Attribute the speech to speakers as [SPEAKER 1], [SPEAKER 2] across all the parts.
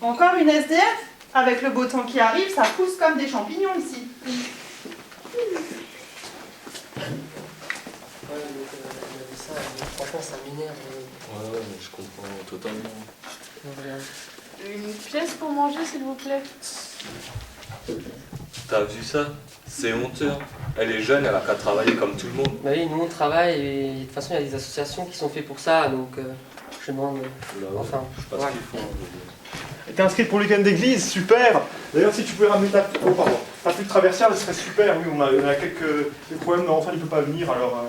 [SPEAKER 1] Encore une SDF? Avec le beau temps qui arrive, ça pousse comme des champignons ici.
[SPEAKER 2] Ouais, donc, elle a dit ça, franchement, ça m'énerve.
[SPEAKER 3] Ouais, mais je comprends totalement.
[SPEAKER 2] Voilà.
[SPEAKER 4] Une pièce pour manger, s'il vous plaît.
[SPEAKER 3] T'as vu ça? C'est honteux. Hein. Elle est jeune, elle a qu'à travailler comme tout le monde.
[SPEAKER 2] Bah oui, nous on travaille et de toute façon il y a des associations qui sont faites pour ça, donc je demande.
[SPEAKER 3] Là, ouais,
[SPEAKER 2] Enfin,
[SPEAKER 3] je sais pas
[SPEAKER 2] ouais.
[SPEAKER 3] ce qu'ils font. Mais
[SPEAKER 5] T'es inscrite pour le week-end d'église, super. D'ailleurs, si tu pouvais ramener ta flûte traversière, ce serait super. Oui, on a quelques problèmes, mais enfin, il ne peut pas venir, alors...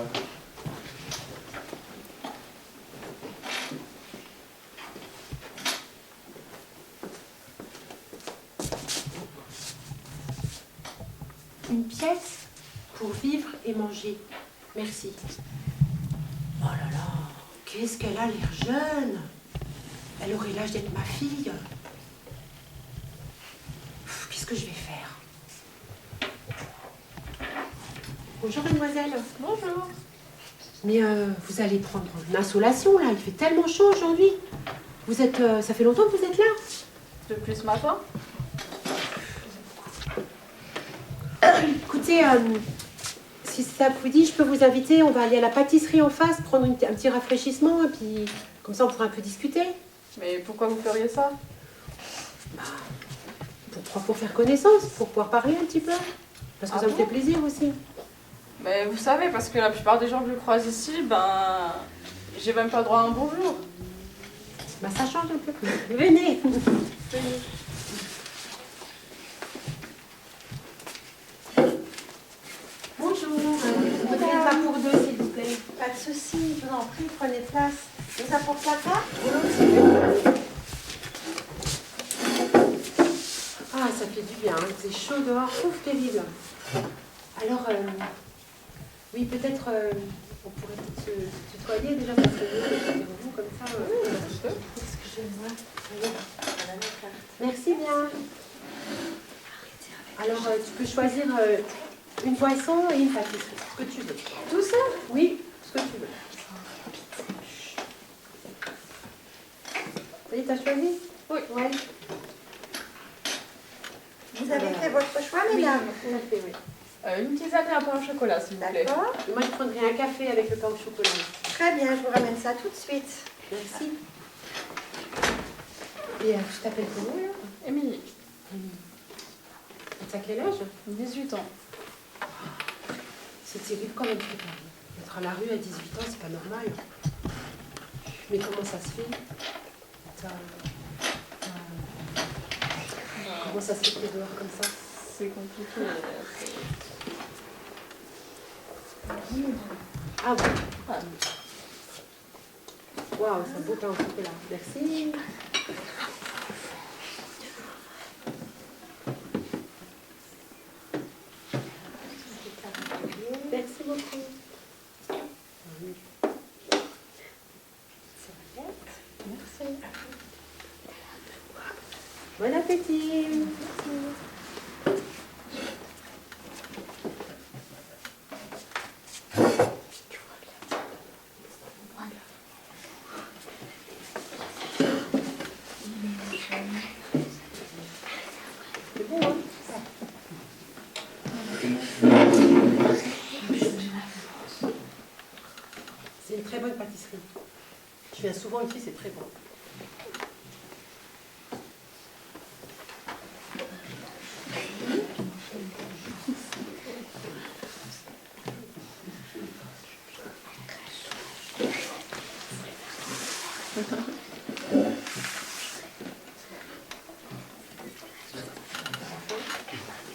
[SPEAKER 6] Une pièce pour vivre et manger. Merci. Oh là là, qu'est-ce qu'elle a l'air jeune. Elle aurait l'âge d'être ma fille. Qu'est-ce que je vais faire? Bonjour mademoiselle.
[SPEAKER 4] Bonjour.
[SPEAKER 6] Mais vous allez prendre une insolation là, il fait tellement chaud aujourd'hui. Vous êtes, ça fait longtemps que vous êtes là?
[SPEAKER 4] Depuis ce matin?
[SPEAKER 6] Écoutez, si ça vous dit, je peux vous inviter, on va aller à la pâtisserie en face, prendre un petit rafraîchissement, et puis comme ça on pourra un peu discuter.
[SPEAKER 4] Mais pourquoi vous feriez ça?
[SPEAKER 6] Pour faire connaissance, pour pouvoir parler un petit peu. Parce que
[SPEAKER 4] Ah
[SPEAKER 6] ça me
[SPEAKER 4] bon?
[SPEAKER 6] fait plaisir aussi.
[SPEAKER 4] Mais vous savez, parce que la plupart des gens que je croise ici, ben... j'ai même pas droit à un bonjour.
[SPEAKER 6] Bah ça change un peu. Venez. Bonjour. Vous ne pas pour deux, s'il vous plaît.
[SPEAKER 7] Pas de souci, je vous en prie, prenez place. Vous apporte la carte?
[SPEAKER 6] Ah, ça fait du bien, hein. C'est chaud dehors, ouf, terrible. Alors, oui, peut-être, on pourrait peut-être se tutoyer déjà, parce que vous, comme ça. Excusez-moi. Merci bien. Alors, tu peux choisir une boisson et une pâtisserie, ce que tu veux.
[SPEAKER 4] Tout ça?
[SPEAKER 6] Oui, ce que tu veux. Ça y est, t'as choisi?
[SPEAKER 4] Oui.
[SPEAKER 6] Ouais.
[SPEAKER 7] Vous avez fait votre choix, mesdames?
[SPEAKER 6] Oui, tout à fait, oui.
[SPEAKER 4] Une tisane et un pain au chocolat, s'il vous plaît.
[SPEAKER 7] D'accord.
[SPEAKER 6] Et moi, je prendrais un café avec le pain au chocolat.
[SPEAKER 7] Très bien, je vous ramène ça tout de suite.
[SPEAKER 6] Merci. Et tu t'appelles comment, là?
[SPEAKER 4] Émilie,
[SPEAKER 6] T'as quel âge?
[SPEAKER 4] 18 ans.
[SPEAKER 6] C'est terrible quand même, être à la rue à 18 ans, c'est pas normal. Mais comment ça se fait? Comment ça se fait que t'es dehors comme ça?
[SPEAKER 4] C'est compliqué.
[SPEAKER 6] Ah bon?
[SPEAKER 4] Ah,
[SPEAKER 6] Waouh, c'est un beau pain au chocolat. Merci. Merci beaucoup.
[SPEAKER 4] merci.
[SPEAKER 6] Bon appétit. C'est bon, hein? C'est une très bonne pâtisserie. Je viens souvent ici, c'est très bon.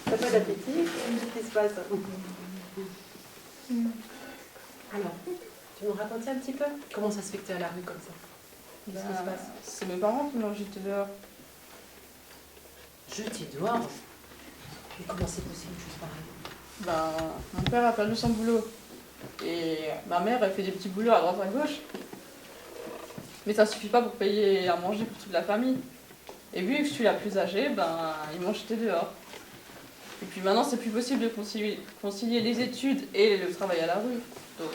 [SPEAKER 6] T'as pas d'appétit? Qu'est-ce qui se passe? Alors, tu nous racontes un petit peu? Comment ça se fait que tu es à la rue comme ça? Qu'est-ce qui se passe?
[SPEAKER 4] C'est mes parents qui m'ont jeté dehors.
[SPEAKER 6] Jeté dehors? Mais comment c'est possible une chose pareille?
[SPEAKER 4] Ben, mon père a perdu son boulot. Et ma mère, elle fait des petits boulots à droite à gauche. Mais ça suffit pas pour payer à manger pour toute la famille. Et vu que je suis la plus âgée, ben, ils m'ont jeté dehors. Et puis maintenant, c'est plus possible de concilier les études et le travail à la rue. Donc,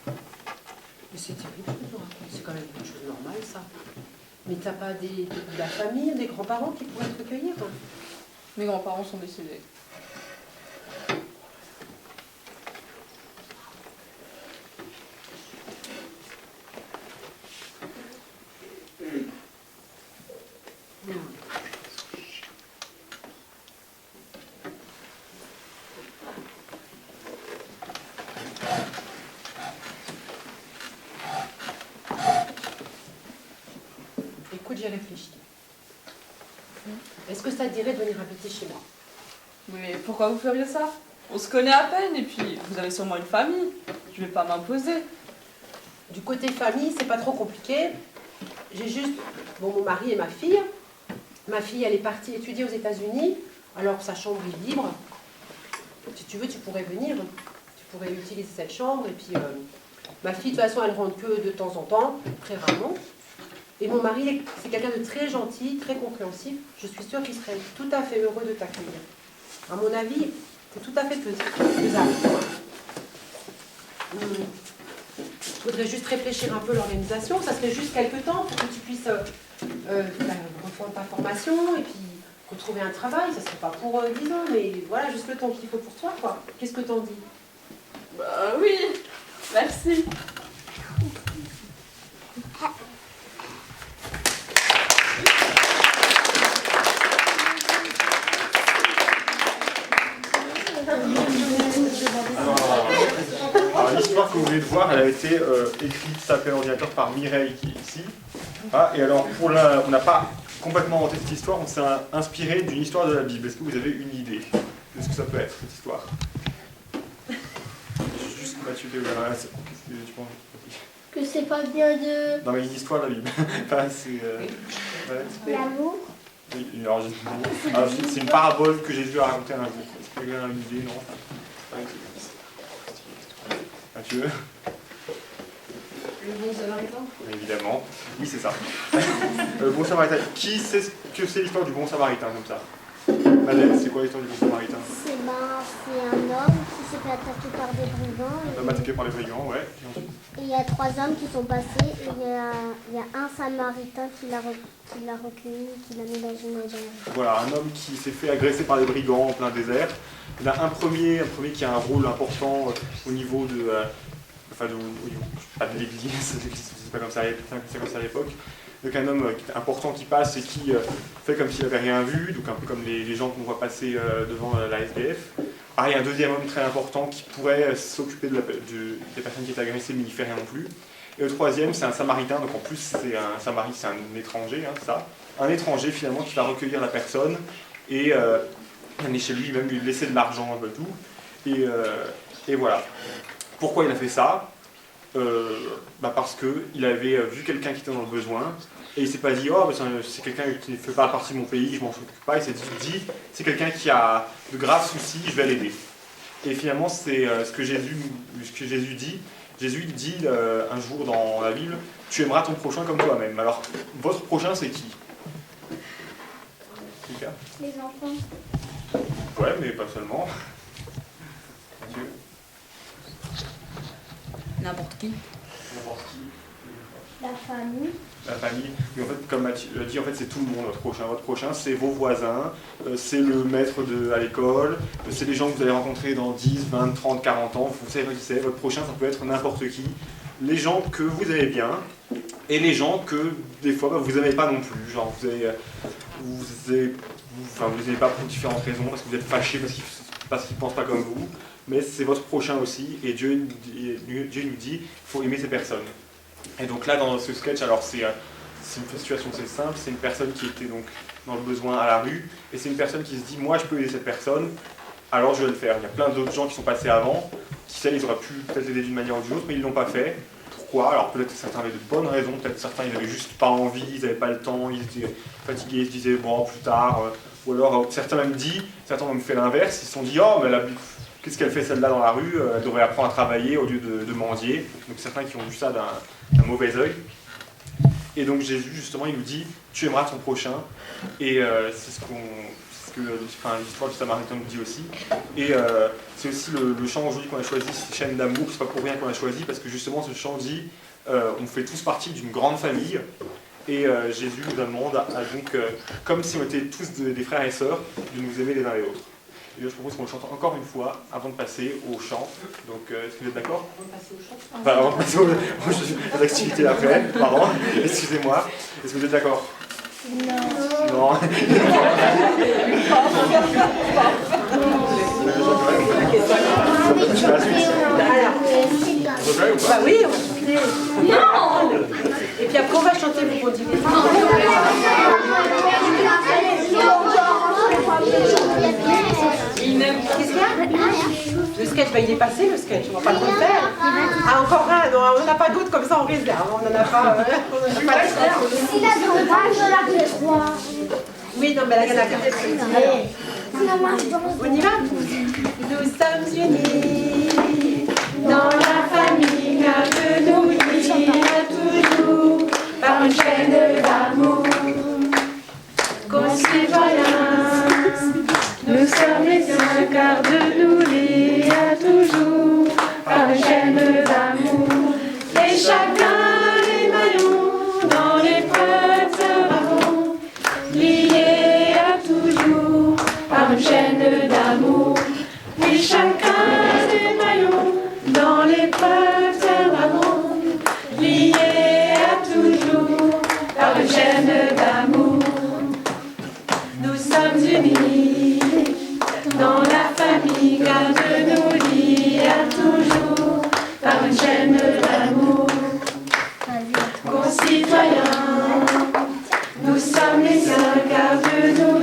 [SPEAKER 6] Mais c'est terrible ce que tu nous racontes. C'est quand même une chose normale, ça. Mais t'as pas de la famille, des grands-parents qui pourraient te recueillir?
[SPEAKER 4] Mes grands-parents sont décédés.
[SPEAKER 6] Écoute, j'ai réfléchi. Est-ce que ça te dirait de venir habiter chez moi?
[SPEAKER 4] Mais pourquoi vous feriez ça? On se connaît à peine et puis vous avez sûrement une famille. Je vais pas m'imposer.
[SPEAKER 6] Du côté famille, c'est pas trop compliqué. J'ai juste mon mari et ma fille. Ma fille, elle est partie étudier aux États-Unis, alors sa chambre est libre. Si tu veux, tu pourrais venir. Tu pourrais utiliser cette chambre. Et puis, ma fille, de toute façon, elle rentre que de temps en temps, très rarement. Et mon mari, c'est quelqu'un de très gentil, très compréhensif. Je suis sûre qu'il serait tout à fait heureux de t'accueillir. À mon avis, c'est tout à fait faisable. Il faudrait juste réfléchir un peu à l'organisation. Ça serait juste quelques temps pour que tu puisses reprendre ta formation et puis retrouver un travail. Ça ne serait pas pour 10 ans, mais voilà, juste le temps qu'il faut pour toi, quoi. Qu'est-ce que t'en dis?
[SPEAKER 4] Bah oui, merci.
[SPEAKER 5] Alors l'histoire que vous venez de voir, elle a été écrite, tapée à l'ordinateur par Mireille qui est ici. Ah, et alors on n'a pas complètement inventé cette histoire, on s'est inspiré d'une histoire de la Bible. Est-ce que vous avez une idée de ce que ça peut être, cette histoire? Juste Mathieu, qu'est-ce que tu penses?
[SPEAKER 8] Que c'est pas bien de...
[SPEAKER 5] Non mais une histoire de la Bible. Enfin, c'est...
[SPEAKER 8] L'amour.
[SPEAKER 5] Oui, alors, c'est une parabole que Jésus a racontée un jour. Est-ce que quelqu'un a une idée? Non. Mathieu?
[SPEAKER 6] Le bon samaritain?
[SPEAKER 5] Évidemment. Oui, c'est ça. Le bon samaritain. Qui sait ce que c'est l'histoire du bon samaritain comme ça? Madeleine, c'est quoi l'histoire du bon samaritain?
[SPEAKER 8] C'est un homme qui s'est fait attaquer par des brigands.
[SPEAKER 5] Un homme attaqué par les brigands, ouais.
[SPEAKER 8] Et il y a 3 hommes qui sont passés et il y a un samaritain qui l'a recueilli, qui l'a mis dans une maison.
[SPEAKER 5] Voilà, un homme qui s'est fait agresser par des brigands en plein désert. Il y en a un premier qui a un rôle important au niveau de... pas de l'église, c'est pas comme ça à l'époque. Donc un homme important qui passe et qui fait comme s'il n'avait rien vu, donc un peu comme les gens qu'on voit passer devant la SDF. Ah, il y a un deuxième homme très important qui pourrait s'occuper des personnes qui étaient agressées, mais il n'y fait rien non plus. Et le troisième, c'est un samaritain, donc en plus c'est un étranger, hein, ça. Un étranger finalement qui va recueillir la personne et aller chez lui, même lui laisser de l'argent, un peu tout. Et voilà. Pourquoi il a fait ça? Parce qu'il avait vu quelqu'un qui était dans le besoin et il s'est pas dit oh c'est quelqu'un qui ne fait pas partie de mon pays, je m'en occupe pas. Il s'est dit c'est quelqu'un qui a de graves soucis, je vais l'aider. Et finalement c'est ce que Jésus dit. Jésus dit un jour dans la Bible, tu aimeras ton prochain comme toi-même. Alors votre prochain c'est qui?
[SPEAKER 8] Les enfants.
[SPEAKER 5] Ouais, mais pas seulement. Mathieu.
[SPEAKER 4] N'importe qui.
[SPEAKER 5] N'importe qui.
[SPEAKER 8] La famille.
[SPEAKER 5] La famille. Mais en fait, comme Mathieu l'a dit, en fait, c'est tout le monde, votre prochain. Votre prochain, c'est vos voisins, c'est le maître à l'école, c'est les gens que vous allez rencontrer dans 10, 20, 30, 40 ans. Vous savez qui c'est. Votre prochain, ça peut être n'importe qui. Les gens que vous aimez bien et les gens que, des fois, vous n'aimez pas non plus. Genre, vous n'aimez pas pour différentes raisons, parce que vous êtes fâché parce qu'ils ne pensent pas comme vous. Mais c'est votre prochain aussi, et Dieu nous dit qu'il faut aimer ces personnes. Et donc là, dans ce sketch, alors c'est une situation assez simple, c'est une personne qui était donc dans le besoin à la rue, et c'est une personne qui se dit, moi je peux aider cette personne, alors je vais le faire. Il y a plein d'autres gens qui sont passés avant, qui ils auraient pu peut-être l'aider d'une manière ou d'une autre, mais ils ne l'ont pas fait. Pourquoi? Alors peut-être que certains avaient de bonnes raisons, peut-être certains ils n'avaient juste pas envie, ils n'avaient pas le temps, ils étaient fatigués, ils se disaient, bon, plus tard, ou alors certains ont même fait l'inverse, ils se sont dit, oh, mais qu'est-ce qu'elle fait celle-là dans la rue? Elle devrait apprendre à travailler au lieu de mendier. Donc certains qui ont vu ça d'un mauvais œil. Et donc Jésus, justement, il nous dit, tu aimeras ton prochain. Et c'est ce que l'histoire du Samaritain nous dit aussi. Et c'est aussi le chant aujourd'hui qu'on a choisi, c'est Chaîne d'amour. C'est pas pour rien qu'on a choisi, parce que justement ce chant dit, on fait tous partie d'une grande famille. Et Jésus nous demande, donc, comme si on était tous des frères et sœurs, de nous aimer les uns les autres. Et là, je propose qu'on le chante encore une fois avant de passer au chant. Donc, est-ce que vous êtes d'accord? Enfin, avant de passer aux activités après, pardon, excusez-moi. Est-ce que vous êtes d'accord? Non.
[SPEAKER 6] Bah oui, on va chanter. Non. Et puis après on va chanter pour continuer. Qu'est-ce qu'il y a? Le sketch, bah il est passé le sketch, on va pas le refaire. Ah encore un, non, on n'a pas d'autres comme ça en réserve, on n'en a pas. On n'a pas oui, non mais là il y en a qu'un. On y va? Nous sommes unis dans la famille, car de nous lier toujours par une chaîne d'amour. Concitoyens, nous sommes les siens, car de nous lier toujours par une chaîne d'amour. Et chacun les maillons dans l'épreuve seront liés à toujours par une chaîne d'amour. Oui, chacun des maillons dans l'épreuve seront liés à toujours par une chaîne d'amour. Nous sommes unis dans la famille, car Dieu nous lie à toujours par une chaîne d'amour. Concitoyens, nous sommes les siens, car Dieu nous